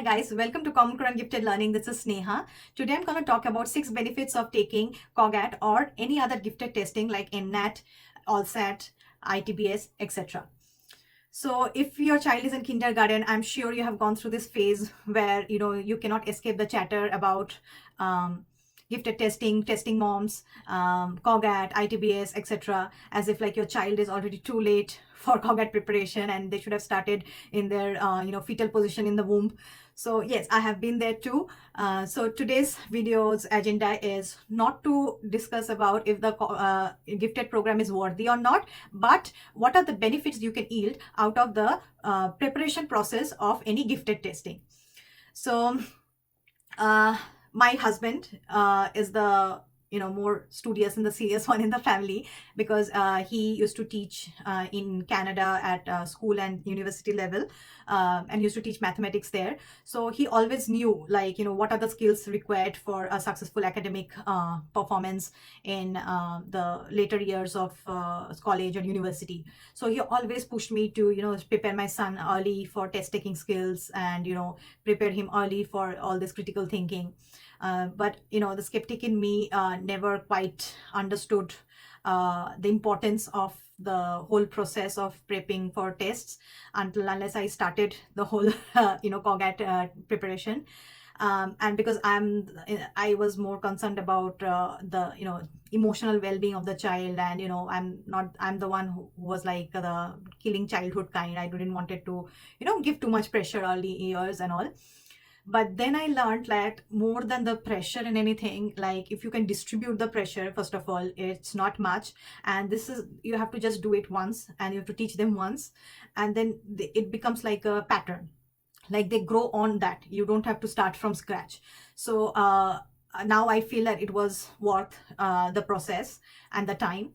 Hi guys, welcome to Common Core and Gifted Learning. This is Sneha. Today I'm going to talk about 6 benefits of taking COGAT or any other gifted testing like NNAT, ALSAT, ITBS, etc. So if your child is in kindergarten, I'm sure you have gone through this phase where you cannot escape the chatter about gifted testing, testing moms, COGAT, ITBS, etc. As if like your child is already too late for COGAT preparation and they should have started in their fetal position in the womb. So yes, I have been there too. So today's video's agenda is not to discuss about if the gifted program is worthy or not, but what are the benefits you can yield out of the preparation process of any gifted testing. So my husband is the more studious and the serious one in the family, because he used to teach in Canada at school and university level, and used to teach mathematics there. So he always knew what are the skills required for a successful academic performance in the later years of college or university. So he always pushed me to prepare my son early for test taking skills and prepare him early for all this critical thinking. But the skeptic in me never quite understood the importance of the whole process of prepping for tests unless I started the whole COGAT preparation. And because I was more concerned about the emotional well-being of the child, and I'm the one who was like the killing childhood kind. I didn't wanted to give too much pressure early years and all. But then I learned that more than the pressure and anything, like if you can distribute the pressure, first of all, it's not much. And this is, you have to just do it once and you have to teach them once. And then it becomes like a pattern. Like they grow on that. You don't have to start from scratch. So now I feel that it was worth the process and the time.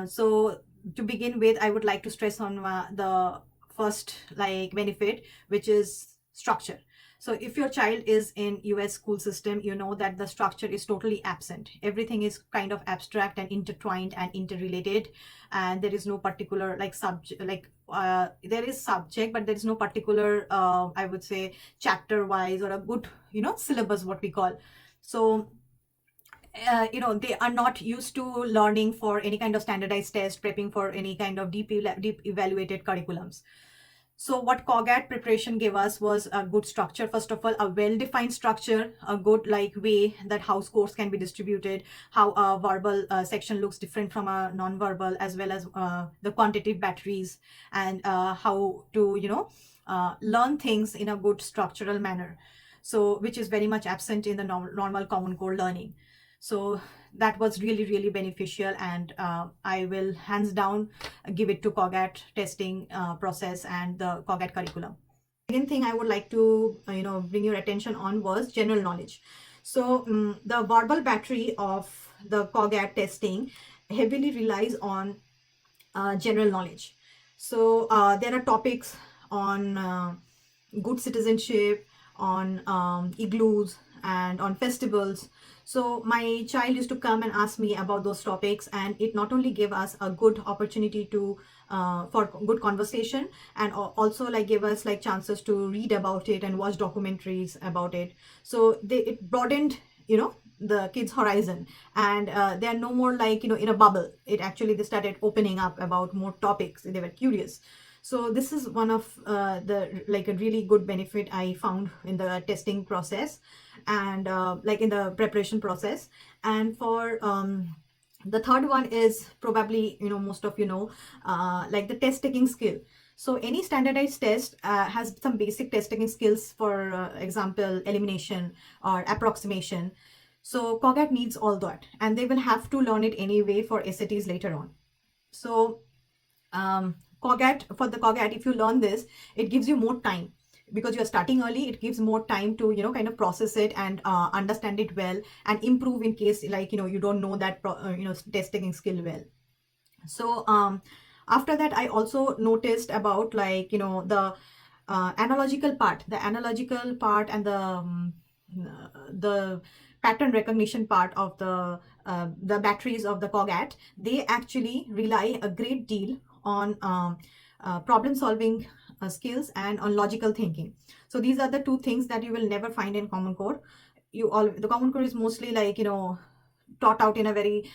So to begin with, I would like to stress on the first benefit, which is structure. So if your child is in US school system, you know that the structure is totally absent. Everything is kind of abstract and intertwined and interrelated, and there is no particular subject, there is subject, but there is no particular I would say chapter wise or a good syllabus, what we call. So they are not used to learning for any kind of standardized test, prepping for any kind of deep evaluated curriculums. So what COGAT preparation gave us was a good structure. First of all, a well-defined structure, a good way that how scores can be distributed, how a verbal section looks different from a non-verbal, as well as the quantitative batteries, and how to learn things in a good structural manner. So which is very much absent in the normal Common Core learning. So that was really beneficial, and I will hands down give it to COGAT testing process and the COGAT curriculum. Second thing I would like to bring your attention on was general knowledge. So the verbal battery of the COGAT testing heavily relies on general knowledge. So there are topics on good citizenship, on igloos, and on festivals. So my child used to come and ask me about those topics, and it not only gave us a good opportunity to for good conversation, and also gave us chances to read about it and watch documentaries about it. So it broadened the kids' horizon, and they are no more in a bubble. It actually, they started opening up about more topics. They were curious. So this is one of the a really good benefit I found in the testing process, and in the preparation process. And for the third one is probably most of the test taking skill. So any standardized test has some basic test taking skills, for example, elimination or approximation. So COGAT needs all that, and they will have to learn it anyway for SATs later on. So for the COGAT, if you learn this, it gives you more time, because you're starting early. It gives more time to kind of process it and understand it well, and improve in case you don't know that test taking skill well. So after that, I also noticed about the analogical part, and the pattern recognition part of the batteries of the COGAT. They actually rely a great deal on problem solving skills and on logical thinking. So these are the two things that you will never find in Common Core. The Common Core is mostly like, taught out in a very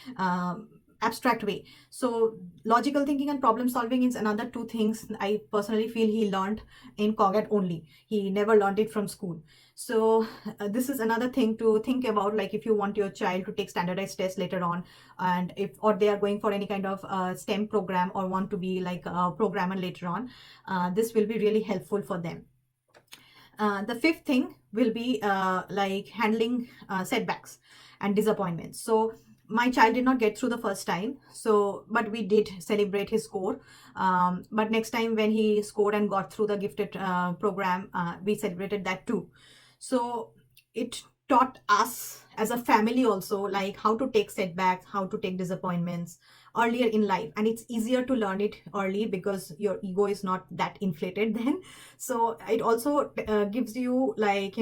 abstract way. So logical thinking and problem solving is another two things I personally feel he learned in COGAT only. He never learned it from school. So this is another thing to think about, like if you want your child to take standardized tests later on, and if or they are going for any kind of STEM program or want to be like a programmer later on, this will be really helpful for them. The fifth thing will be like handling setbacks and disappointments. So my child did not get through the first time, so but we did celebrate his score. But next time when he scored and got through the gifted program, we celebrated that too. So it taught us as a family also, like how to take setbacks, how to take disappointments earlier in life, and it's easier to learn it early because your ego is not that inflated then. So it also gives you like,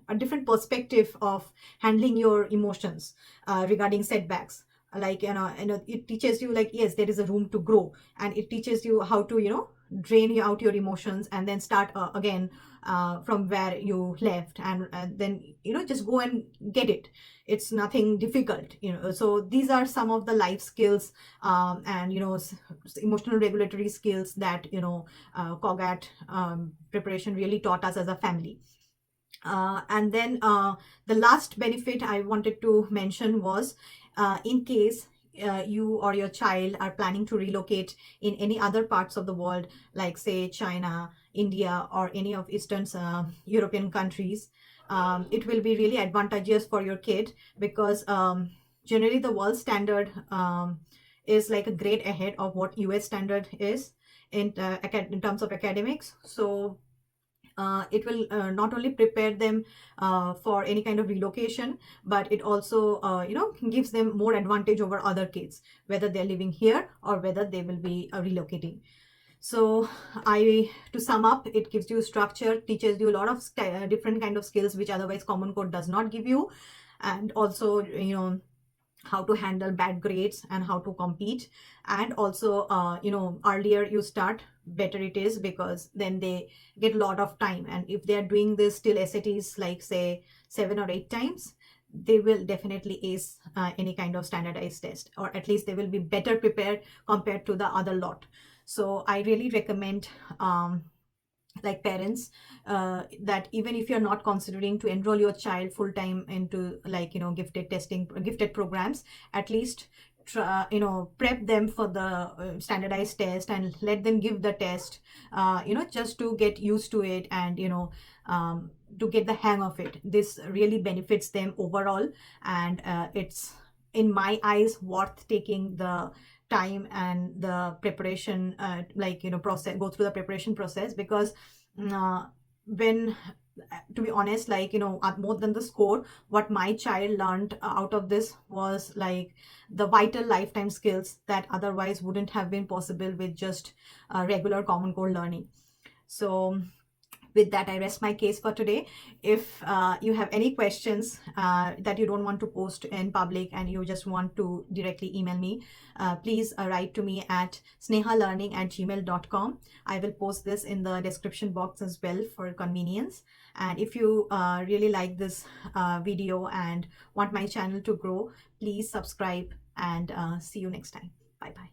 a different perspective of handling your emotions regarding setbacks. Like, it teaches you like, yes, there is a room to grow, and it teaches you how to, drain out your emotions and then start again from where you left, and then, just go and get it. It's nothing difficult, so these are some of the life skills, and emotional regulatory skills that, COGAT preparation really taught us as a family. And then the last benefit I wanted to mention was, in case you or your child are planning to relocate in any other parts of the world, like say China, India, or any of Eastern European countries, it will be really advantageous for your kid, because generally the world standard is like a grade ahead of what US standard is in terms of academics. So it will not only prepare them for any kind of relocation, but it also gives them more advantage over other kids, whether they're living here or whether they will be relocating. So to sum up, it gives you structure, teaches you a lot of different kind of skills which otherwise Common Core does not give you, and also how to handle bad grades and how to compete. And also earlier you start, better it is, because then they get a lot of time, and if they are doing this till SATs like say 7 or 8 times, they will definitely ace any kind of standardized test, or at least they will be better prepared compared to the other lot. So I really recommend like parents, that even if you're not considering to enroll your child full time into like gifted programs, at least prep them for the standardized test and let them give the test, just to get used to it, and to get the hang of it. This really benefits them overall, and it's, in my eyes, worth taking the time and the preparation, process, go through the preparation process, because uh, when to be honest, like, more than the score, what my child learned out of this was like the vital lifetime skills that otherwise wouldn't have been possible with just regular Common Core learning. So with that, I rest my case for today. If you have any questions that you don't want to post in public and you just want to directly email me, please write to me at snehalearning@gmail.com. I will post this in the description box as well for convenience. And if you really like this video and want my channel to grow, please subscribe, and see you next time. Bye bye.